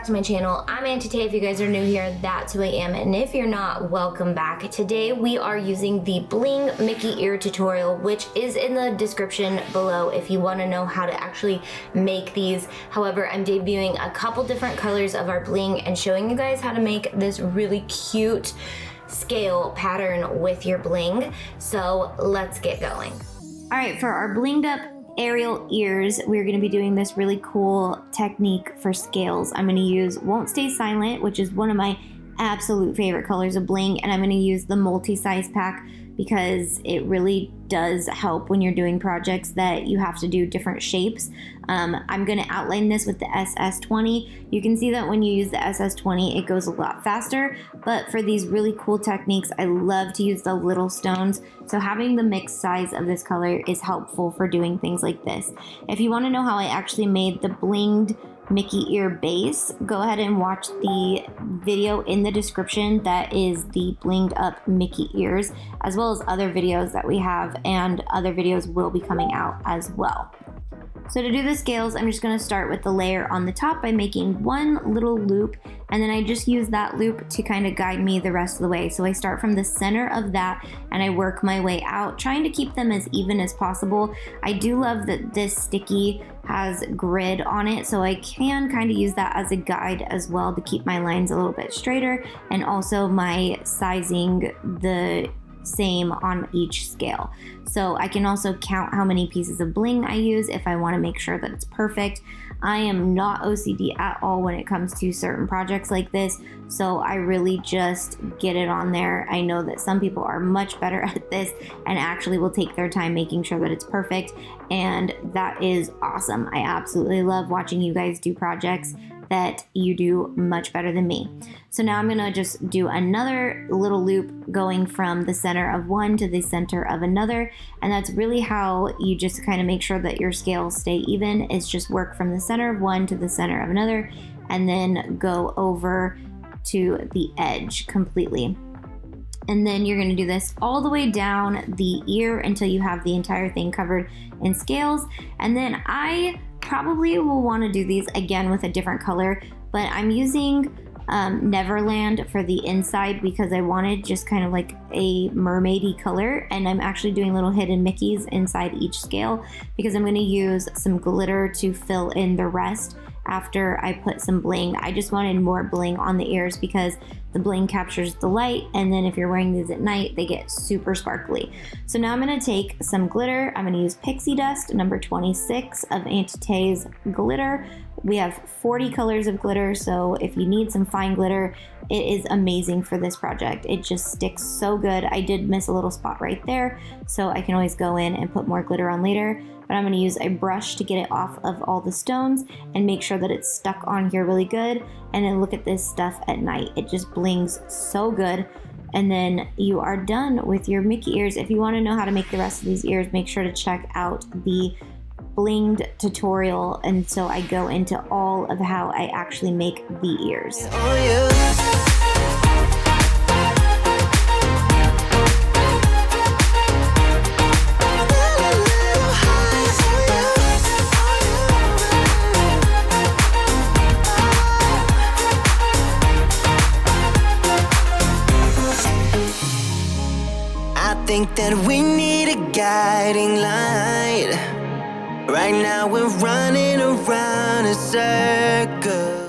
back to my channel. I'm Auntie. If you guys are new here, that's who I am, and if you're not, welcome back. Today we are using the Bling Mickey ear tutorial, which is in the description below if you want to know how to actually make these. However, I'm debuting a couple different colors of our bling and showing you guys how to make this really cute scale pattern with your bling. So let's get going. All right, for our blinged up Ariel ears, we're going to be doing this really cool technique for scales. I'm going to use Won't Stay Silent, which is one of my absolute favorite colors of bling, and I'm going to use the multi-size pack because it really does help when you're doing projects that you have to do different shapes. I'm going to outline this with the SS20. You can see that when you use the SS20 it goes a lot faster, but for these really cool techniques I love to use the little stones, so having the mixed size of this color is helpful for doing things like this. If you want to know how I actually made the blinged Mickey ear base, go ahead and watch the video in the description that is the blinged up Mickey ears, as well as other videos that we have, and other videos will be coming out as well. So to do the scales, I'm just going to start with the layer on the top by making one little loop, and then I just use that loop to kind of guide me the rest of the way. So I start from the center of that and I work my way out, trying to keep them as even as possible. I do love that this sticky has grid on it, so I can kind of use that as a guide as well to keep my lines a little bit straighter, and also my sizing the same on each scale. So I can also count how many pieces of bling I use if I want to make sure that it's perfect. I am not OCD at all when it comes to certain projects like this, so I really just get it on there. I know that some people are much better at this and actually will take their time making sure that it's perfect, and that is awesome. I absolutely love watching you guys do projects that you do much better than me. So now I'm gonna just do another little loop going from the center of one to the center of another, and that's really how you just kind of make sure that your scales stay even. Is just work from the center of one to the center of another, and then go over to the edge completely. And then you're gonna do this all the way down the ear until you have the entire thing covered in scales. And then I probably will want to do these again with a different color, but I'm using Neverland for the inside because I wanted just kind of like a mermaidy color, and I'm actually doing little hidden Mickeys inside each scale because I'm going to use some glitter to fill in the rest after I put some bling. I just wanted more bling on the ears because the bling captures the light, and then if you're wearing these at night they get super sparkly. So now I'm going to take some glitter. I'm going to use Pixie Dust number 26 of Auntie glitter. We have 40 colors of glitter, so if you need some fine glitter, it is amazing for this project. It just sticks so good. I did miss a little spot right there, so I can always go in and put more glitter on later. But I'm going to use a brush to get it off of all the stones and make sure that it's stuck on here really good. And then look at this stuff at night. It just blings so good. And then you are done with your Mickey ears. If you want to know how to make the rest of these ears, make sure to check out the blinged tutorial, and so I go into all of how I actually make the ears. I think that we need a guiding light. Right now we're running around in circles.